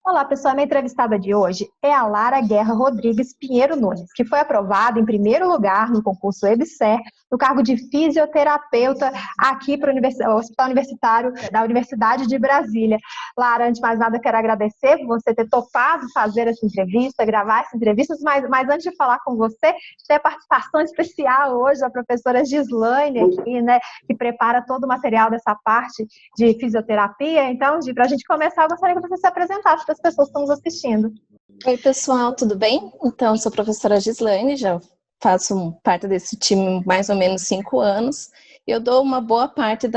Olá, pessoal. A minha entrevistada de hoje é a Lara Guerra Rodrigues Pinheiro Nunes, que foi aprovada em primeiro lugar no concurso EBSER, no cargo de fisioterapeuta aqui para o Hospital Universitário da Universidade de Brasília. Lara, antes de mais nada, eu quero agradecer por você ter topado fazer essa entrevista, gravar essa entrevista, mas antes de falar com você, tem a participação especial hoje da professora Gislaine aqui, né, que prepara todo o material dessa parte de fisioterapia. Então, para a gente começar, eu gostaria que você se apresentasse para as pessoas que estão nos assistindo. Oi, pessoal, tudo bem? Então, sou a professora Gislaine, já faço parte desse time há mais ou menos 5 anos. Eu dou uma boa parte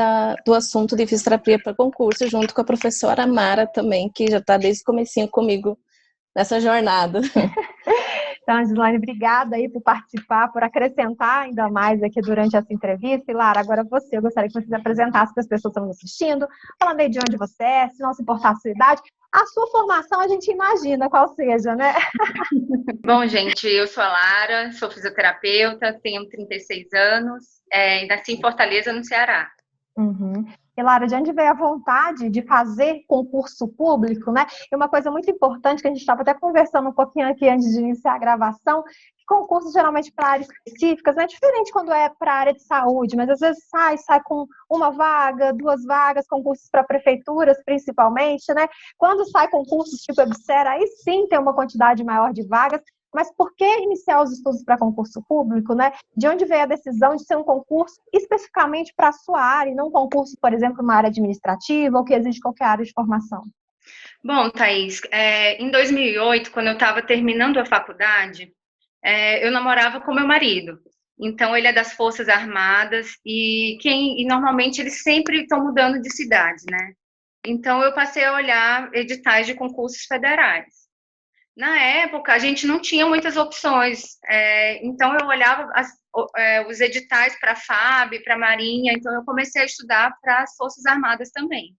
do assunto de fisioterapia para concurso, junto com a professora Mara também, que já está desde o comecinho comigo nessa jornada. Então, Gislaine, obrigada aí por participar, por acrescentar ainda mais aqui durante essa entrevista. E, Lara, agora você, eu gostaria que você se apresentasse para as pessoas que estão nos assistindo, falando aí de onde você é, se não se importar a sua idade. A sua formação a gente imagina qual seja, né? Bom, gente, eu sou a Lara, sou fisioterapeuta, tenho 36 anos, nasci em Fortaleza, no Ceará. Uhum. E, Lara, de onde veio a vontade de fazer concurso público, né? E uma coisa muito importante que a gente estava até conversando um pouquinho aqui antes de iniciar a gravação, que concursos geralmente para áreas específicas, não é diferente quando é para a área de saúde, mas às vezes sai com uma vaga, 2 vagas, concursos para prefeituras principalmente, né? Quando sai concursos tipo EBSER, aí sim tem uma quantidade maior de vagas. Mas por que iniciar os estudos para concurso público, né? De onde veio a decisão de ser um concurso especificamente para a sua área, e não um concurso, por exemplo, uma área administrativa ou que exige qualquer área de formação? Bom, Thaís, em 2008, quando eu estava terminando a faculdade, eu namorava com meu marido. Então, ele é das Forças Armadas e normalmente eles sempre estão mudando de cidade, né? Então, eu passei a olhar editais de concursos federais. Na época, a gente não tinha muitas opções, então eu olhava os editais para a FAB, para a Marinha, então eu comecei a estudar para as Forças Armadas também.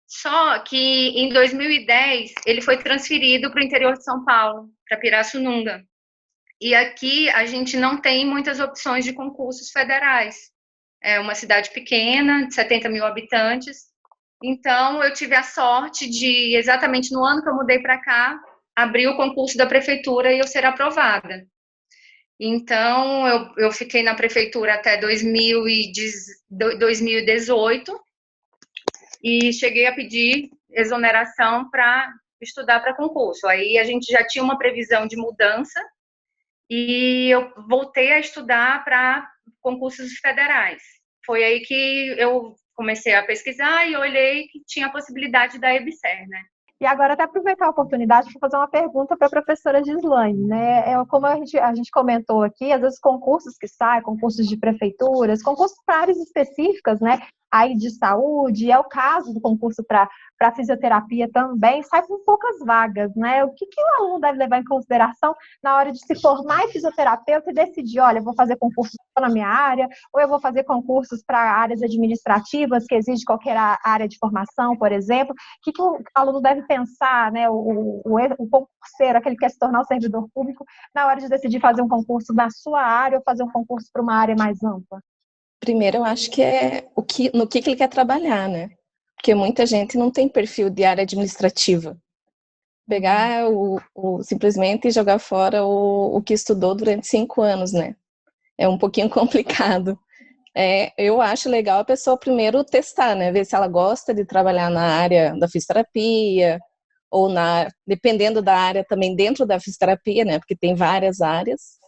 Só que em 2010 ele foi transferido para o interior de São Paulo, para Pirassununga. E aqui a gente não tem muitas opções de concursos federais. É uma cidade pequena, de 70 mil habitantes. Então eu tive a sorte de, exatamente no ano que eu mudei para cá, abrir o concurso da prefeitura e eu ser aprovada. Então, eu fiquei na prefeitura até 2018 e cheguei a pedir exoneração para estudar para concurso. Aí a gente já tinha uma previsão de mudança e eu voltei a estudar para concursos federais. Foi aí que eu comecei a pesquisar e olhei que tinha a possibilidade da EBSER, né? E agora, até aproveitar a oportunidade para fazer uma pergunta para a professora Gislaine, né? Como a gente comentou aqui, às vezes concursos que saem, concursos de prefeituras, concursos para áreas específicas, né? Aí de saúde, é o caso do concurso para fisioterapia também, sai com poucas vagas, né? O que o aluno deve levar em consideração na hora de se formar em fisioterapeuta e decidir, olha, eu vou fazer concurso na minha área, ou eu vou fazer concursos para áreas administrativas, que exige qualquer área de formação, por exemplo. O que o aluno deve pensar, né? O concurseiro, aquele que quer se tornar um servidor público, na hora de decidir fazer um concurso na sua área ou fazer um concurso para uma área mais ampla? Primeiro, eu acho que é no que ele quer trabalhar, né? Porque muita gente não tem perfil de área administrativa. Pegar simplesmente jogar fora o que estudou durante 5 anos, né? É um pouquinho complicado. Eu acho legal a pessoa primeiro testar, né? Ver se ela gosta de trabalhar na área da fisioterapia, ou dependendo da área também dentro da fisioterapia, né? Porque tem várias áreas.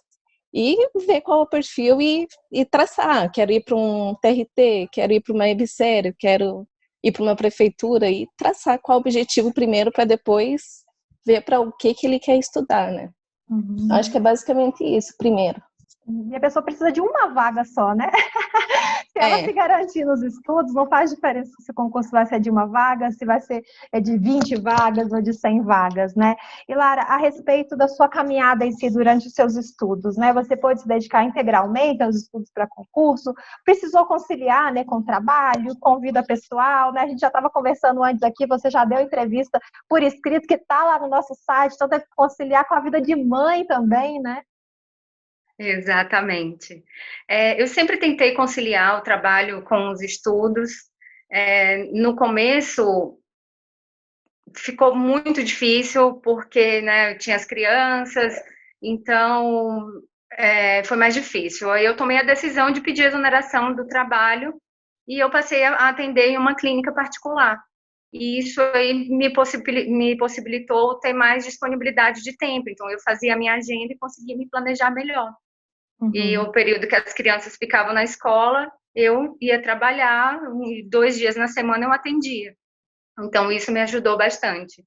E ver qual é o perfil e traçar. Quero ir para um TRT, quero ir para uma EBSER, quero ir para uma prefeitura e traçar qual o objetivo primeiro para depois ver para o que ele quer estudar, né? Uhum. Acho que é basicamente isso, primeiro. E a pessoa precisa de uma vaga só, né? Se ela se garantir nos estudos, não faz diferença se o concurso vai ser de uma vaga, se vai ser de 20 vagas ou de 100 vagas, né? E, Lara, a respeito da sua caminhada em si durante os seus estudos, né? Você pôde se dedicar integralmente aos estudos para concurso, precisou conciliar, né, com trabalho, com vida pessoal, né? A gente já estava conversando antes aqui, você já deu entrevista por escrito que está lá no nosso site, então deve conciliar com a vida de mãe também, né? Exatamente. Eu sempre tentei conciliar o trabalho com os estudos. No começo, ficou muito difícil, porque, né, eu tinha as crianças, então foi mais difícil. Aí eu tomei a decisão de pedir exoneração do trabalho e eu passei a atender em uma clínica particular. E isso aí me possibilitou ter mais disponibilidade de tempo. Então, eu fazia a minha agenda e conseguia me planejar melhor. E o período que as crianças ficavam na escola, eu ia trabalhar, e 2 dias na semana eu atendia. Então, isso me ajudou bastante.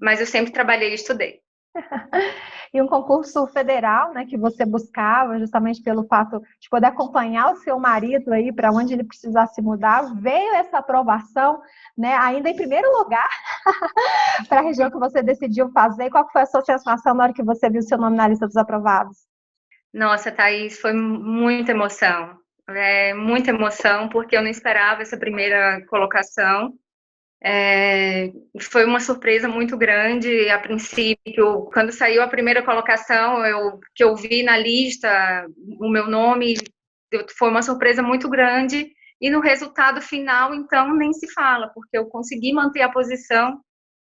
Mas eu sempre trabalhei e estudei. E um concurso federal, né, que você buscava justamente pelo fato de poder acompanhar o seu marido aí para onde ele precisasse mudar, veio essa aprovação, né, ainda em primeiro lugar para a região que você decidiu fazer. Qual foi a sua sensação na hora que você viu o seu nome na lista dos aprovados? Nossa, Thaís, foi muita emoção, porque eu não esperava essa primeira colocação. Foi uma surpresa muito grande. A princípio, quando saiu a primeira colocação, que eu vi na lista o meu nome, foi uma surpresa muito grande. E no resultado final, então, nem se fala, porque eu consegui manter a posição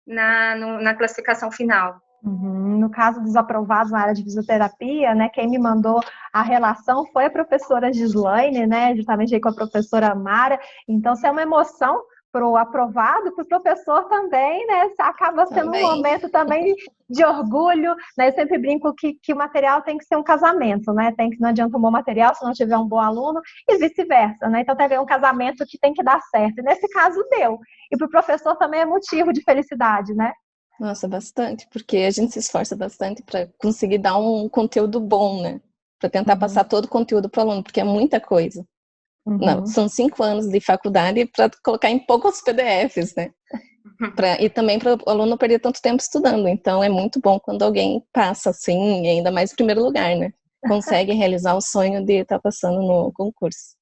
na classificação final. No caso dos aprovados na área de fisioterapia, né, quem me mandou a relação foi a professora Gislaine, né, justamente aí com a professora Mara. Então, se é uma emoção para o aprovado, para o professor também, né, acaba sendo um momento também de orgulho, né, eu sempre brinco que o material tem que ser um casamento, né, não adianta um bom material se não tiver um bom aluno, e vice-versa, né, então tem um casamento que tem que dar certo, e nesse caso deu, e para o professor também é motivo de felicidade, né. Nossa, bastante, porque a gente se esforça bastante para conseguir dar um conteúdo bom, né, para tentar passar todo o conteúdo para o aluno, porque é muita coisa. Não, são 5 anos de faculdade para colocar em poucos PDFs, né? E também para o aluno não perder tanto tempo estudando. Então, é muito bom quando alguém passa, assim, e ainda mais em primeiro lugar, né? Consegue realizar o sonho de estar passando no concurso.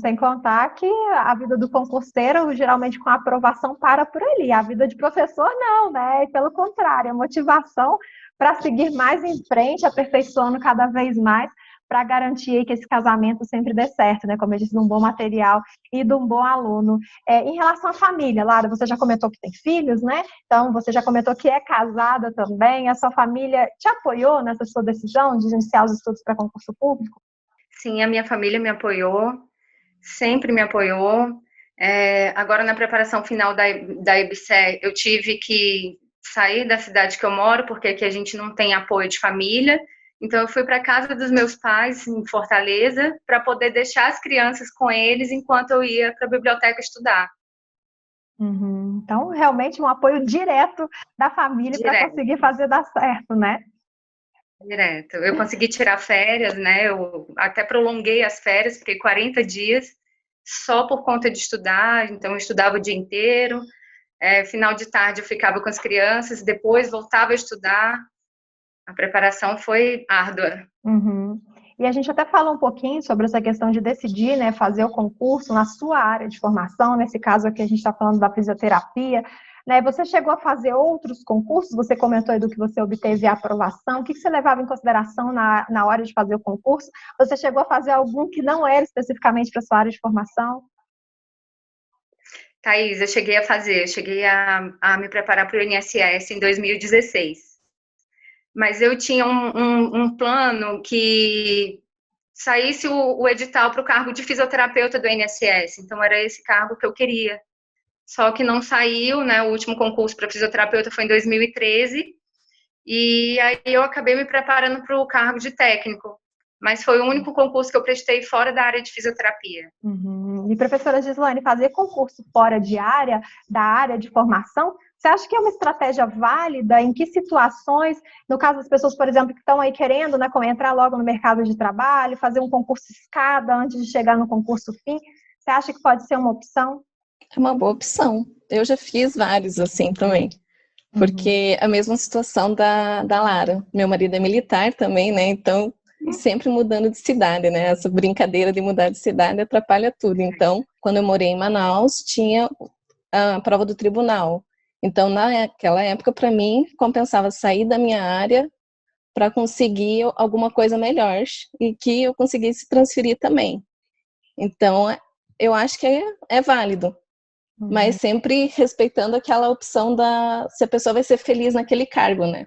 Sem contar que a vida do concurseiro, geralmente com a aprovação, para por ali. A vida de professor, não, né? E pelo contrário, a motivação para seguir mais em frente, aperfeiçoando cada vez mais, para garantir que esse casamento sempre dê certo, né? Como eu disse, de um bom material e de um bom aluno. Em relação à família, Lara, você já comentou que tem filhos, né? Então, você já comentou que é casada também. A sua família te apoiou nessa sua decisão de iniciar os estudos para concurso público? Sim, a minha família me apoiou, sempre me apoiou. Agora, na preparação final da EBSER, eu tive que sair da cidade que eu moro, porque aqui a gente não tem apoio de família. Então, eu fui para a casa dos meus pais, em Fortaleza, para poder deixar as crianças com eles enquanto eu ia para a biblioteca estudar. Então, realmente, um apoio direto da família para conseguir fazer dar certo, né? Direto. Eu consegui tirar férias, né? Eu até prolonguei as férias, fiquei 40 dias só por conta de estudar. Então, eu estudava o dia inteiro. Final de tarde eu ficava com as crianças, depois voltava a estudar. A preparação foi árdua. E a gente até falou um pouquinho sobre essa questão de decidir, né, fazer o concurso na sua área de formação, nesse caso aqui a gente está falando da fisioterapia, né, você chegou a fazer outros concursos, você comentou aí do que você obteve a aprovação, o que você levava em consideração na hora de fazer o concurso? Você chegou a fazer algum que não era especificamente para a sua área de formação? Thaís, eu cheguei a me preparar para o INSS em 2016. Mas eu tinha um plano que saísse o edital para o cargo de fisioterapeuta do INSS. Então, era esse cargo que eu queria. Só que não saiu, né? O último concurso para fisioterapeuta foi em 2013. E aí eu acabei me preparando para o cargo de técnico. Mas foi o único concurso que eu prestei fora da área de fisioterapia. E, professora Gislaine, fazer concurso fora da área de formação, você acha que é uma estratégia válida? Em que situações, no caso das pessoas, por exemplo, que estão aí querendo, né, entrar logo no mercado de trabalho, fazer um concurso escada antes de chegar no concurso fim, você acha que pode ser uma opção? É uma boa opção. Eu já fiz vários assim também. Porque a mesma situação da Lara. Meu marido é militar também, né? Então, sempre mudando de cidade, né? Essa brincadeira de mudar de cidade atrapalha tudo. Então, quando eu morei em Manaus, tinha a prova do tribunal. Então, naquela época, para mim, compensava sair da minha área para conseguir alguma coisa melhor e que eu conseguisse transferir também. Então, eu acho que é válido. mas sempre respeitando aquela opção se a pessoa vai ser feliz naquele cargo, né?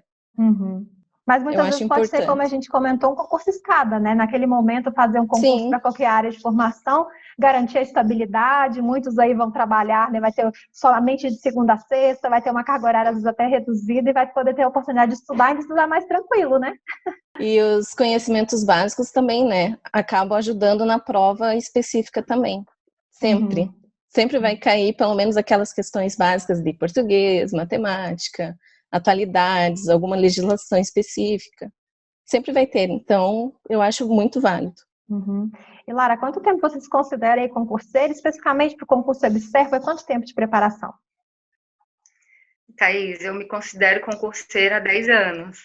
Mas muitas vezes pode ser, como a gente comentou, um concurso escada, né? Naquele momento, fazer um concurso para qualquer área de formação, garantir a estabilidade, muitos aí vão trabalhar, né? Vai ter somente de segunda a sexta, vai ter uma carga horária às vezes até reduzida e vai poder ter a oportunidade de estudar e de estudar mais tranquilo, né? E os conhecimentos básicos também, né? Acabam ajudando na prova específica também. Sempre. Sempre vai cair pelo menos aquelas questões básicas de português, matemática, atualidades, alguma legislação específica. Sempre vai ter, então eu acho muito válido. E Lara, quanto tempo você se considera aí concurseira, especificamente para o concurso EBSER, foi quanto tempo de preparação? Thaís, eu me considero concurseira há 10 anos,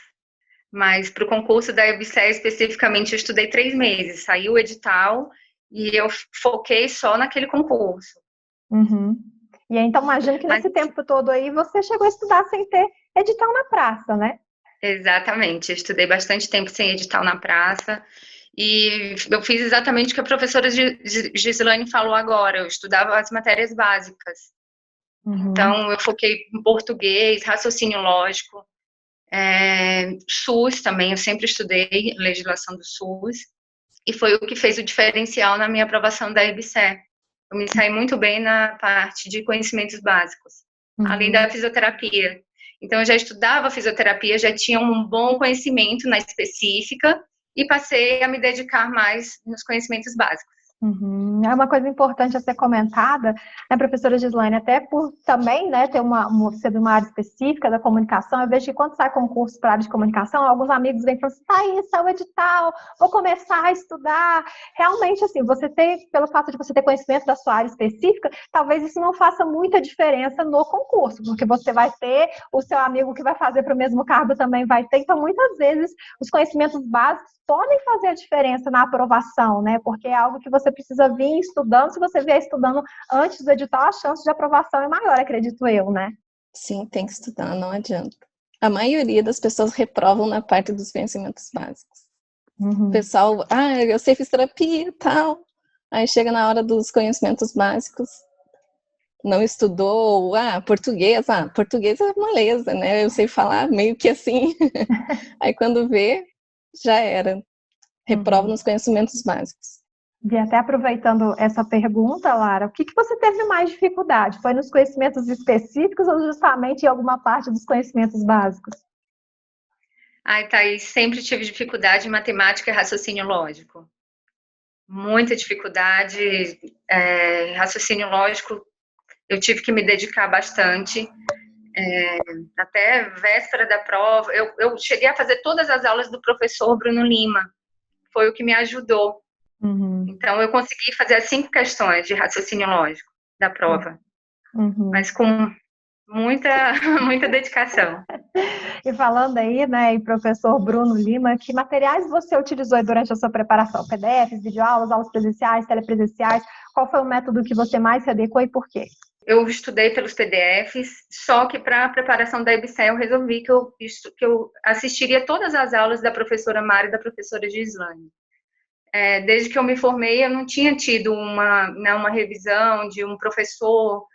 mas para o concurso da EBSER especificamente eu estudei 3 meses, saiu o edital e eu foquei só naquele concurso. E aí, então imagino que nesse tempo todo aí você chegou a estudar sem ter edital na praça, né? Exatamente, eu estudei bastante tempo sem edital na praça e eu fiz exatamente o que a professora Gislaine falou agora, eu estudava as matérias básicas. Então eu foquei em português, raciocínio lógico, SUS também, eu sempre estudei legislação do SUS e foi o que fez o diferencial na minha aprovação da EBSER. Eu me saí muito bem na parte de conhecimentos básicos, além da fisioterapia. Então, eu já estudava fisioterapia, já tinha um bom conhecimento na específica e passei a me dedicar mais nos conhecimentos básicos. É uma coisa importante a ser comentada, né, professora Gislaine, até por também, né, ter ser de uma área específica da comunicação. Eu vejo que quando sai concurso para a área de comunicação, alguns amigos vêm e falam assim, Thaís, saiu o edital, vou começar a estudar. Realmente, assim, pelo fato de você ter conhecimento da sua área específica, talvez isso não faça muita diferença no concurso, porque você vai ter, o seu amigo que vai fazer para o mesmo cargo também vai ter. Então, muitas vezes, os conhecimentos básicos podem fazer a diferença na aprovação, né? Porque é algo que você precisa vir estudando. Se você vier estudando antes do edital, a chance de aprovação é maior, acredito eu, né? Sim, tem que estudar, não adianta. A maioria das pessoas reprovam na parte dos conhecimentos básicos. O pessoal, eu sei fisioterapia e tal. Aí chega na hora dos conhecimentos básicos, não estudou, português é moleza, né? Eu sei falar meio que assim. Aí quando vê, já era. Reprova nos conhecimentos básicos. E até aproveitando essa pergunta, Lara, o que você teve mais dificuldade? Foi nos conhecimentos específicos ou justamente em alguma parte dos conhecimentos básicos? Thaís, sempre tive dificuldade em matemática e raciocínio lógico. Muita dificuldade. Raciocínio lógico, eu tive que me dedicar bastante. Até véspera da prova, eu cheguei a fazer todas as aulas do professor Bruno Lima. Foi o que me ajudou. Então, eu consegui fazer as 5 questões de raciocínio lógico da prova. Mas com muita dedicação. E falando aí, né, em professor Bruno Lima, que materiais você utilizou durante a sua preparação? PDFs, videoaulas, aulas presenciais, telepresenciais? Qual foi o método que você mais se adequou e por quê? Eu estudei pelos PDFs, só que para a preparação da EBSER eu resolvi que eu assistiria todas as aulas da professora Mari e da professora Gislaine. Desde que eu me formei, eu não tinha tido uma revisão de um professor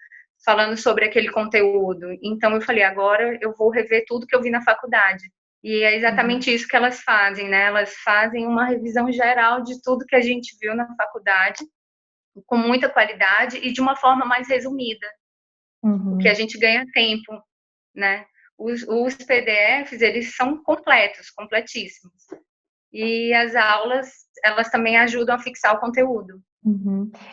falando sobre aquele conteúdo. Então, eu falei, agora eu vou rever tudo que eu vi na faculdade. E é exatamente isso que elas fazem, né? Elas fazem uma revisão geral de tudo que a gente viu na faculdade, com muita qualidade e de uma forma mais resumida. Porque a gente ganha tempo, né? Os PDFs, eles são completos, completíssimos. E as aulas, elas também ajudam a fixar o conteúdo.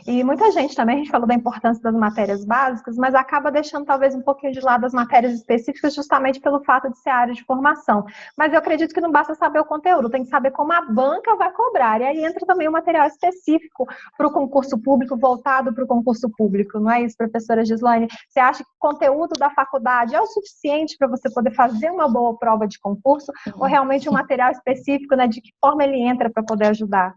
E muita gente também, a gente falou da importância das matérias básicas, mas acaba deixando talvez um pouquinho de lado as matérias específicas justamente pelo fato de ser área de formação. Mas eu acredito que não basta saber o conteúdo, tem que saber como a banca vai cobrar. E aí entra também o material específico para o concurso público, voltado para o concurso público, não é isso, professora Gislaine? Você acha que o conteúdo da faculdade é o suficiente para você poder fazer uma boa prova de concurso? Ou realmente um material específico, né, de que forma ele entra para poder ajudar?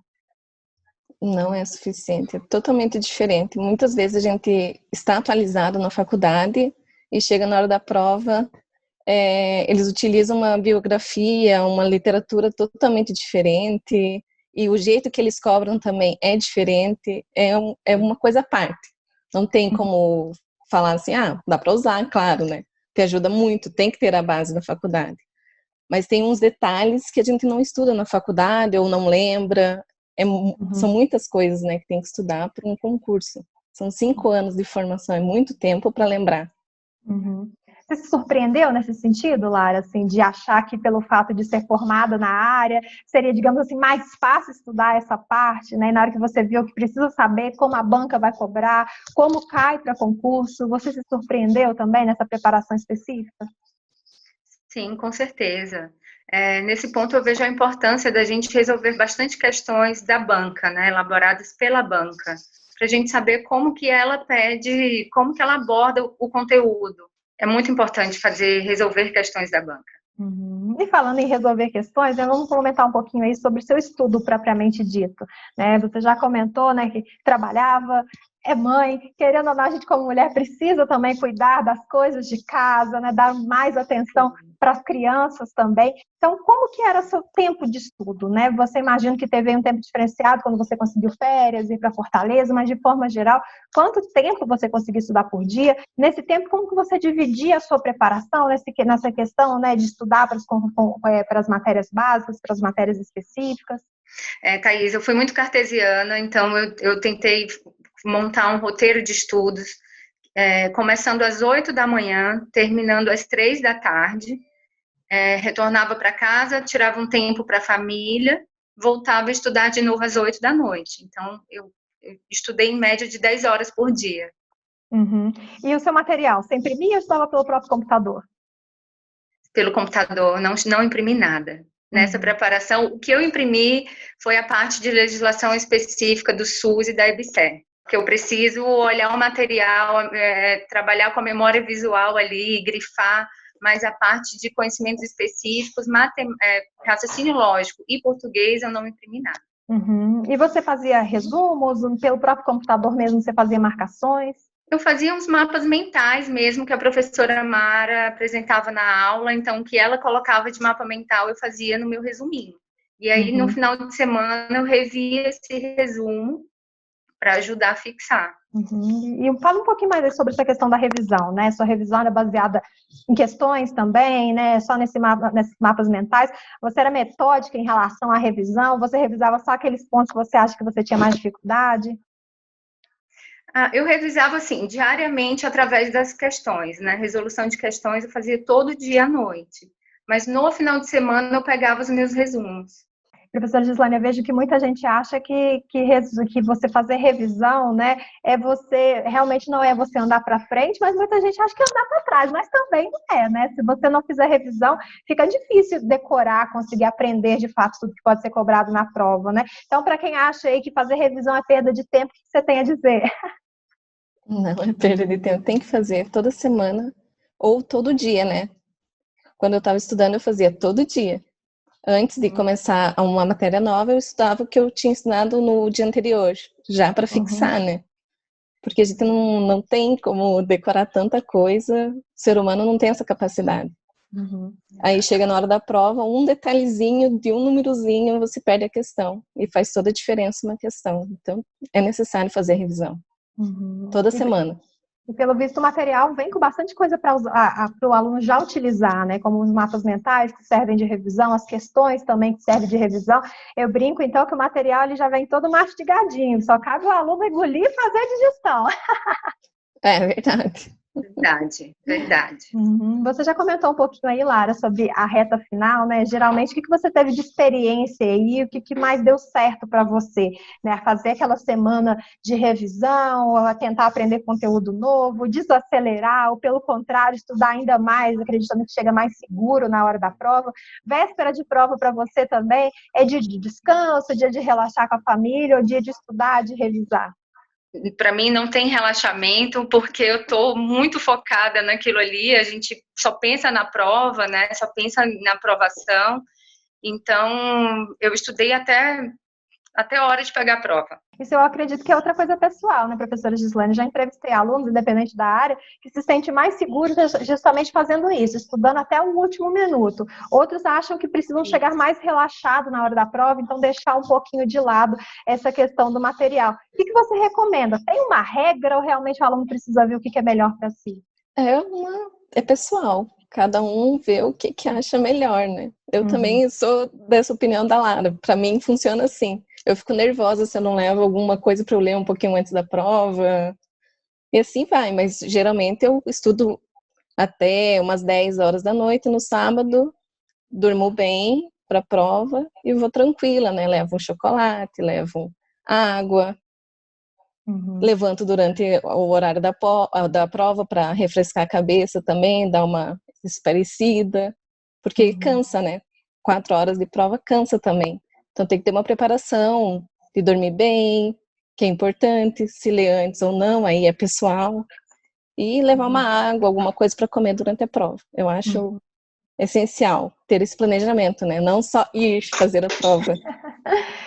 Não é suficiente, é totalmente diferente. Muitas vezes a gente está atualizado na faculdade e chega na hora da prova, eles utilizam uma biografia, uma literatura totalmente diferente e o jeito que eles cobram também é diferente, é uma coisa à parte. Não tem como falar assim, dá para usar, claro, né? Te ajuda muito, tem que ter a base da faculdade. Mas tem uns detalhes que a gente não estuda na faculdade ou não lembra. São muitas coisas, né, que tem que estudar para um concurso. São 5 anos de formação, é muito tempo para lembrar. Uhum. Você se surpreendeu nesse sentido, Lara, assim, de achar que pelo fato de ser formada na área, seria, digamos assim, mais fácil estudar essa parte, né? E na hora que você viu que precisa saber como a banca vai cobrar, como cai para concurso, você se surpreendeu também nessa preparação específica? Sim, com certeza. Nesse ponto eu vejo a importância da gente resolver bastante questões da banca, né, elaboradas pela banca, para a gente saber como que ela pede, como que ela aborda o conteúdo. É muito importante resolver questões da banca. Uhum. E falando em resolver questões, vamos comentar um pouquinho aí sobre o seu estudo propriamente dito, né? Você já comentou, né, que trabalhava, é mãe, querendo ou não, a gente como mulher precisa também cuidar das coisas de casa, né, dar mais atenção para as crianças também. Então, como que era seu tempo de estudo, né? Você imagina que teve um tempo diferenciado quando você conseguiu férias, ir para Fortaleza, mas de forma geral, quanto tempo você conseguia estudar por dia? Nesse tempo, como que você dividia a sua preparação nessa questão, né, de estudar para as matérias básicas, para as matérias específicas? Thaís, eu fui muito cartesiana, então eu tentei montar um roteiro de estudos, começando às 8 da manhã, terminando às 3 da tarde, retornava para casa, tirava um tempo para a família, voltava a estudar de novo às 8 da noite. Então, eu estudei em média de 10 horas por dia. Uhum. E o seu material, você imprimia ou estava pelo próprio computador? Pelo computador, não imprimi nada. Nessa preparação, o que eu imprimi foi a parte de legislação específica do SUS e da EBSER, porque eu preciso olhar o material, trabalhar com a memória visual ali, grifar, mas a parte de conhecimentos específicos, raciocínio lógico e português, eu não imprimi nada. Uhum. E você fazia resumos, pelo próprio computador mesmo você fazia marcações? Eu fazia uns mapas mentais mesmo, que a professora Mara apresentava na aula, então o que ela colocava de mapa mental eu fazia no meu resuminho. E aí, no final de semana, eu revia esse resumo para ajudar a fixar. Uhum. E fala um pouquinho mais sobre essa questão da revisão, né? Sua revisão era baseada em questões também, né? Só nesses mapas mentais. Você era metódica em relação à revisão? Você revisava só aqueles pontos que você acha que você tinha mais dificuldade? Eu revisava, assim, diariamente através das questões, né? Resolução de questões eu fazia todo dia à noite. Mas no final de semana eu pegava os meus resumos. Professora Gislane, eu vejo que muita gente acha que você fazer revisão, né, realmente não é você andar para frente, mas muita gente acha que é andar para trás, mas também não é, né? Se você não fizer revisão, fica difícil decorar, conseguir aprender de fato tudo que pode ser cobrado na prova, né? Então, para quem acha aí que fazer revisão é perda de tempo, o que você tem a dizer? Não é perda de tempo, tem que fazer toda semana ou todo dia, né? Quando eu estava estudando, eu fazia todo dia. Antes de começar uma matéria nova, eu estudava o que eu tinha estudado no dia anterior, já para fixar, né? Porque a gente não tem como decorar tanta coisa, o ser humano não tem essa capacidade. Aí chega na hora da prova, um detalhezinho de um númerozinho, você perde a questão, e faz toda a diferença uma questão. Então, é necessário fazer revisão, toda semana. E pelo visto o material vem com bastante coisa para o aluno já utilizar, né? Como os mapas mentais que servem de revisão, as questões também que servem de revisão. Eu brinco então que o material ele já vem todo mastigadinho, só cabe o aluno engolir e fazer a digestão. É verdade. Verdade. Você já comentou um pouquinho aí, Lara, sobre a reta final, né? Geralmente, o que você teve de experiência aí, o que mais deu certo para você, né? Fazer aquela semana de revisão, ou tentar aprender conteúdo novo, desacelerar, ou pelo contrário, estudar ainda mais, acreditando que chega mais seguro na hora da prova. Véspera de prova para você também é dia de descanso, dia de relaxar com a família, ou dia de estudar, de revisar? Para mim não tem relaxamento, porque eu estou muito focada naquilo ali, a gente só pensa na prova, né? Só pensa na aprovação. Então, eu estudei até até a hora de pegar a prova. Isso eu acredito que é outra coisa pessoal, né, professora Gislane? Já entrevistei alunos, independente da área, que se sentem mais seguros justamente fazendo isso, estudando até o último minuto. Outros acham que precisam chegar mais relaxado na hora da prova, então deixar um pouquinho de lado essa questão do material. O que você recomenda? Tem uma regra ou realmente o aluno precisa ver o que é melhor para si? É pessoal. Cada um vê o que acha melhor, né? Eu também sou dessa opinião da Lara. Para mim funciona assim. Eu fico nervosa se eu não levo alguma coisa para eu ler um pouquinho antes da prova. E assim vai, mas geralmente eu estudo até umas 10 horas da noite no sábado, durmo bem para a prova e vou tranquila, né? Levo um chocolate, levo água, levanto durante o horário da prova para refrescar a cabeça também, dar uma espairecida, porque cansa, né? 4 horas de prova cansa também. Então tem que ter uma preparação de dormir bem, que é importante, se ler antes ou não, aí é pessoal. E levar uma água, alguma coisa para comer durante a prova. Eu acho essencial ter esse planejamento, né? Não só ir fazer a prova.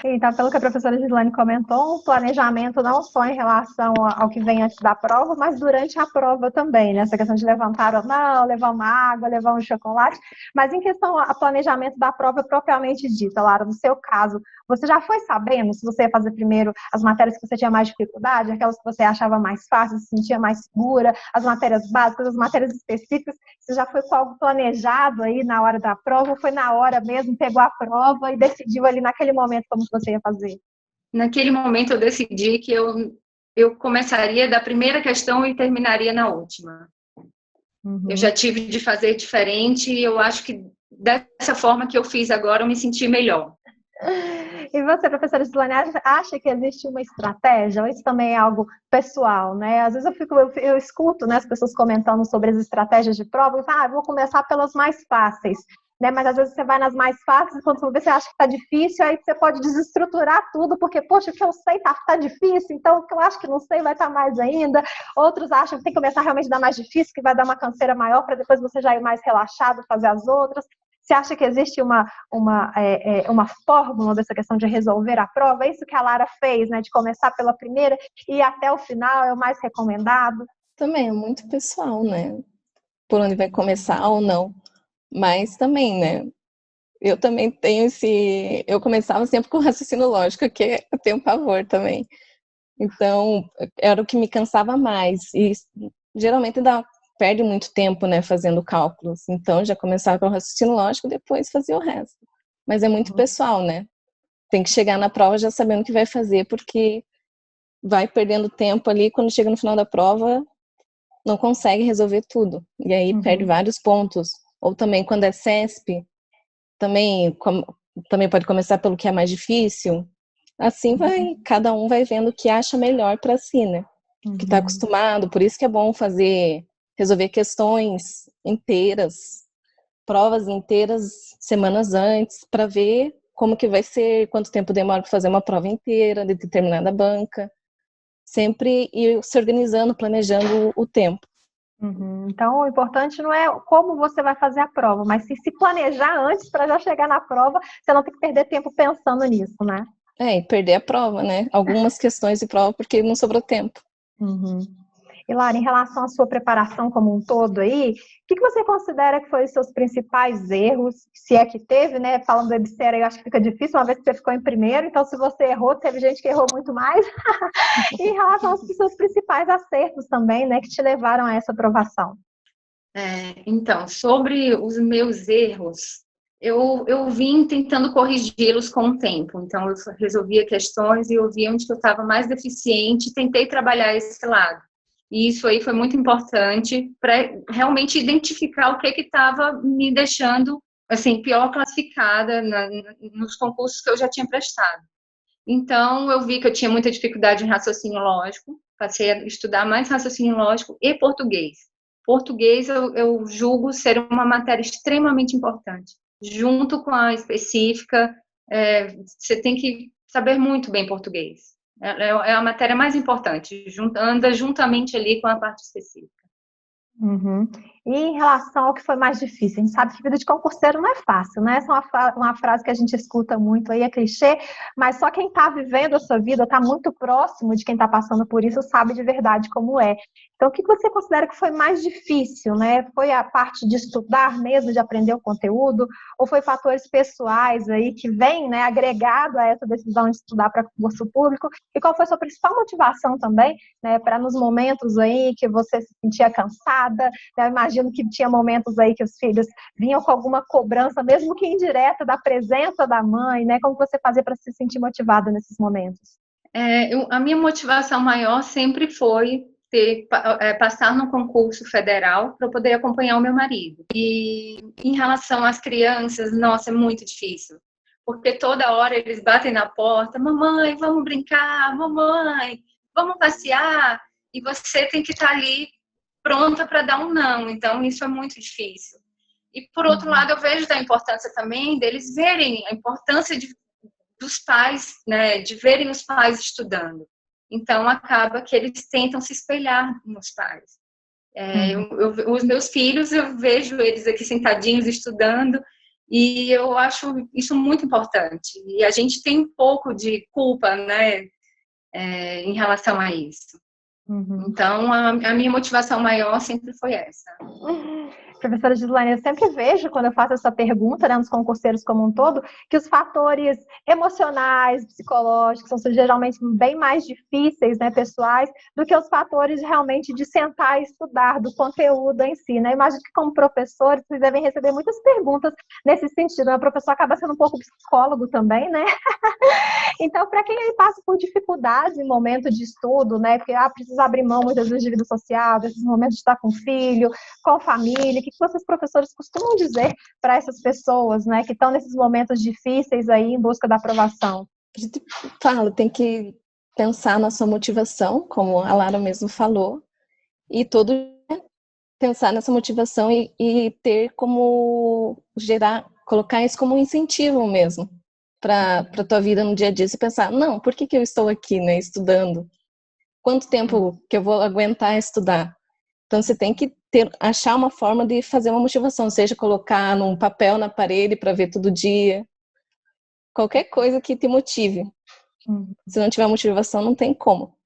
Então, pelo que a professora Gislane comentou, um planejamento não só em relação ao que vem antes da prova, mas durante a prova também, né? Essa questão de levantar ou não, levar uma água, levar um chocolate, mas em questão ao planejamento da prova propriamente dita, Lara, no seu caso, você já foi sabendo se você ia fazer primeiro as matérias que você tinha mais dificuldade, aquelas que você achava mais fáceis, se sentia mais segura, as matérias básicas, as matérias específicas, você já foi com algo planejado aí na hora da prova, ou foi na hora mesmo, pegou a prova e decidiu ali naquele momento como você ia fazer? Naquele momento eu decidi que eu começaria da primeira questão e terminaria na última. Eu já tive de fazer diferente e eu acho que dessa forma que eu fiz agora eu me senti melhor. E você, professora Gislane, acha que existe uma estratégia? Ou isso também é algo pessoal, né? Às vezes eu escuto, né, as pessoas comentando sobre as estratégias de prova e falam, vou começar pelas mais fáceis. Né? Mas às vezes você vai nas mais fáceis e quando você acha que está difícil, aí você pode desestruturar tudo, porque, poxa, o que eu sei tá difícil, então o que eu acho que não sei vai estar mais ainda. Outros acham que tem que começar realmente a dar mais difícil, que vai dar uma canseira maior, para depois você já ir mais relaxado, fazer as outras. Você acha que existe uma fórmula dessa questão de resolver a prova? É isso que a Lara fez, né? De começar pela primeira e ir até o final é o mais recomendado? Também é muito pessoal, né? Por onde vai começar ou não. Mas também, né? Eu também tenho eu começava sempre com raciocínio lógico, que eu tenho pavor também. Então, era o que me cansava mais. E geralmente perde muito tempo, né, fazendo cálculos. Então, já começava com o raciocínio lógico, depois fazia o resto. Mas é muito pessoal, né? Tem que chegar na prova já sabendo o que vai fazer, porque vai perdendo tempo ali, quando chega no final da prova, não consegue resolver tudo. E aí perde vários pontos. Ou também, quando é CESP, também pode começar pelo que é mais difícil. Assim cada um vai vendo o que acha melhor para si, né? Que está acostumado, por isso que é bom resolver questões inteiras, provas inteiras semanas antes, para ver como que vai ser, quanto tempo demora para fazer uma prova inteira de determinada banca. Sempre ir se organizando, planejando o tempo. Então, o importante não é como você vai fazer a prova, mas se planejar antes para já chegar na prova, você não tem que perder tempo pensando nisso, né? E perder a prova, né? Algumas questões de prova porque não sobrou tempo. E Lara, em relação à sua preparação como um todo aí, o que você considera que foram os seus principais erros, se é que teve, né? Falando do EBSERH, eu acho que fica difícil, uma vez que você ficou em primeiro, então se você errou, teve gente que errou muito mais. E em relação aos seus principais acertos também, né, que te levaram a essa aprovação. Então, sobre os meus erros, eu vim tentando corrigi-los com o tempo. Então, eu resolvia questões e eu via onde eu estava mais deficiente, tentei trabalhar esse lado. E isso aí foi muito importante para realmente identificar o que estava me deixando assim, pior classificada nos concursos que eu já tinha prestado. Então, eu vi que eu tinha muita dificuldade em raciocínio lógico, passei a estudar mais raciocínio lógico e português. Português eu julgo ser uma matéria extremamente importante. Junto com a específica, você tem que saber muito bem português. É a matéria mais importante, anda juntamente ali com a parte específica. Uhum. E em relação ao que foi mais difícil, a gente sabe que vida de concurseiro não é fácil, né? Essa é uma frase que a gente escuta muito aí, é clichê, mas só quem está vivendo a sua vida, está muito próximo de quem está passando por isso, sabe de verdade como é. Então, o que você considera que foi mais difícil, né? Foi a parte de estudar mesmo, de aprender o conteúdo, ou foi fatores pessoais aí que vêm, né, agregado a essa decisão de estudar para concurso público? E qual foi a sua principal motivação também, né, para nos momentos aí que você se sentia cansada? Eu imagino que tinha momentos aí que os filhos vinham com alguma cobrança, mesmo que indireta, da presença da mãe, né? Como você fazia para se sentir motivada nesses momentos? A minha motivação maior sempre foi passar no concurso federal para poder acompanhar o meu marido. E em relação às crianças, nossa, é muito difícil. Porque toda hora eles batem na porta, mamãe, vamos brincar, mamãe, vamos passear. E você tem que estar ali pronta para dar um não. Então, isso é muito difícil. E, por outro lado, eu vejo da importância também deles verem a importância dos pais, né, de verem os pais estudando. Então, acaba que eles tentam se espelhar nos pais. Os meus filhos, eu vejo eles aqui sentadinhos estudando, e eu acho isso muito importante. E a gente tem um pouco de culpa, né, em relação a isso. Então, a minha motivação maior sempre foi essa. Professora Gislaine, eu sempre vejo, quando eu faço essa pergunta, né, nos concurseiros como um todo, que os fatores emocionais, psicológicos, são geralmente bem mais difíceis, né, pessoais, do que os fatores realmente de sentar e estudar, do conteúdo em si, né? Eu imagino que, como professores, vocês devem receber muitas perguntas nesse sentido, né? O professor acaba sendo um pouco psicólogo também, né? Então, para quem aí passa por dificuldades em momento de estudo, né, porque precisa abrir mão muitas vezes de vida social, desses momentos de estar com filho, com família, o que vocês, professores, costumam dizer para essas pessoas, né, que estão nesses momentos difíceis aí em busca da aprovação? A gente fala, tem que pensar na sua motivação, como a Lara mesmo falou, e todo dia pensar nessa motivação e ter como colocar isso como um incentivo mesmo para a tua vida no dia a dia. Você pensar, não, por que eu estou aqui, né, estudando? Quanto tempo que eu vou aguentar estudar? Então, você tem que achar uma forma de fazer uma motivação, seja colocar num papel na parede para ver todo dia, qualquer coisa que te motive. Se não tiver motivação, não tem como.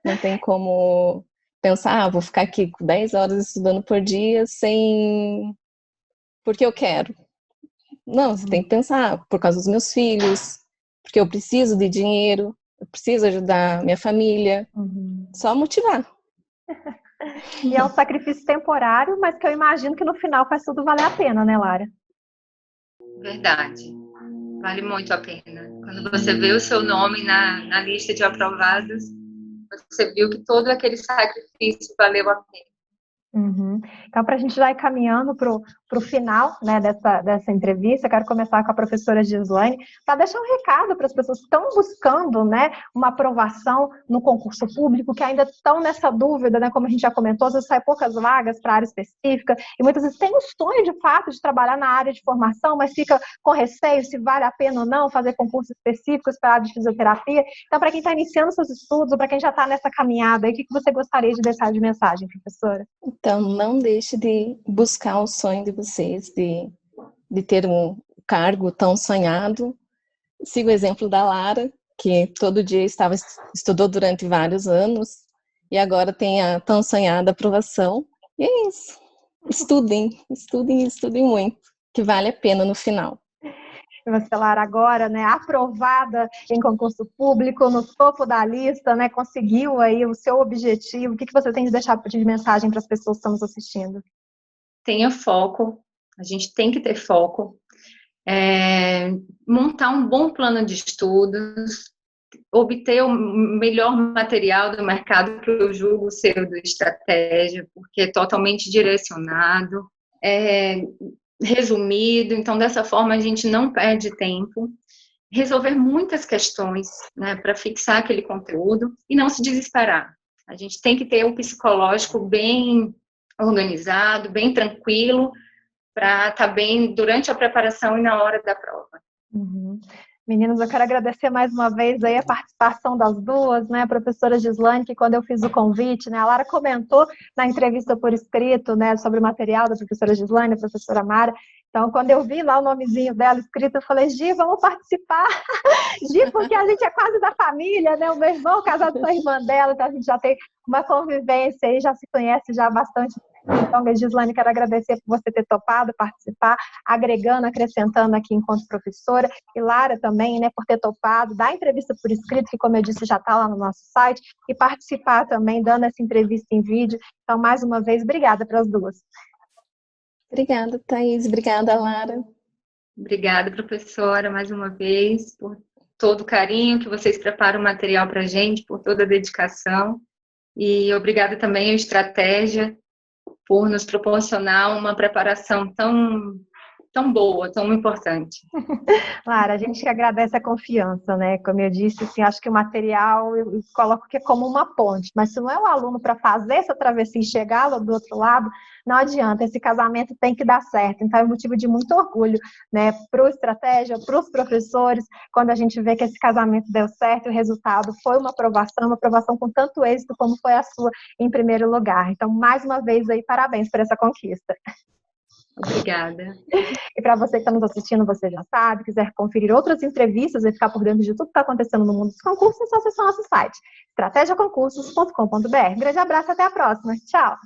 Não tem como pensar, vou ficar aqui 10 horas estudando por dia porque eu quero. Não, você tem que pensar, por causa dos meus filhos, porque eu preciso de dinheiro, eu preciso ajudar minha família. Só motivar. E é um sacrifício temporário, mas que eu imagino que no final faz tudo valer a pena, né, Lara? Verdade. Vale muito a pena. Quando você vê o seu nome na lista de aprovados, você viu que todo aquele sacrifício valeu a pena. Então, para a gente já ir caminhando para o final, né, dessa entrevista, eu quero começar com a professora Gislaine, para deixar um recado para as pessoas que estão buscando, né, uma aprovação no concurso público, que ainda estão nessa dúvida, né, como a gente já comentou, às vezes sai poucas vagas para a área específica, e muitas vezes tem um sonho, de fato, de trabalhar na área de formação, mas fica com receio se vale a pena ou não fazer concursos específicos para a área de fisioterapia. Então, para quem está iniciando seus estudos, ou para quem já está nessa caminhada, o que você gostaria de deixar de mensagem, professora? Então, não deixe de buscar o sonho de vocês, de ter um cargo tão sonhado. Siga o exemplo da Lara, que todo dia estudou durante vários anos e agora tem a tão sonhada aprovação. E é isso. Estudem muito, que vale a pena no final. Você, Lara, agora, né, aprovada em concurso público, no topo da lista, né, conseguiu aí o seu objetivo. O que você tem de deixar de mensagem para as pessoas que estão nos assistindo? Tenha foco, a gente tem que ter foco. Montar um bom plano de estudos, obter o melhor material do mercado, que eu julgo ser o do estratégia, porque é totalmente direcionado, resumido, então dessa forma a gente não perde tempo, resolver muitas questões, né, para fixar aquele conteúdo e não se desesperar. A gente tem que ter um psicológico bem organizado, bem tranquilo, para estar bem durante a preparação e na hora da prova. Meninos, eu quero agradecer mais uma vez aí a participação das duas, né, a professora Gislaine, que quando eu fiz o convite, né, a Lara comentou na entrevista por escrito, né, sobre o material da professora Gislaine, a professora Mara. Então, quando eu vi lá o nomezinho dela escrito, eu falei, Gi, vamos participar. Gi, porque a gente é quase da família, né, o meu irmão casado com a irmã dela, então a gente já tem uma convivência aí, já se conhece já há bastante tempo. Então, Gislaine, quero agradecer por você ter topado participar, agregando, acrescentando aqui enquanto professora, e Lara também, né, por ter topado, dar entrevista por escrito, que como eu disse, já está lá no nosso site, e participar também, dando essa entrevista em vídeo. Então, mais uma vez, obrigada para as duas. Obrigada, Thaís. Obrigada, Lara. Obrigada, professora, mais uma vez, por todo o carinho que vocês preparam o material para a gente, por toda a dedicação. E obrigada também à Estratégia por nos proporcionar uma preparação tão boa, tão importante. Lara, a gente que agradece a confiança, né? Como eu disse, assim, acho que o material eu coloco que é como uma ponte, mas se não é o aluno para fazer essa travessia e chegar lá do outro lado, não adianta, esse casamento tem que dar certo. Então é motivo de muito orgulho, né? Para o Estratégia, para os professores, quando a gente vê que esse casamento deu certo, o resultado foi uma aprovação com tanto êxito como foi a sua em primeiro lugar. Então, mais uma vez aí, parabéns por essa conquista. Obrigada. E para você que está nos assistindo, você já sabe, quiser conferir outras entrevistas e ficar por dentro de tudo que está acontecendo no mundo dos concursos, é só acessar nosso site, estrategiaconcursos.com.br. Grande abraço, até a próxima. Tchau!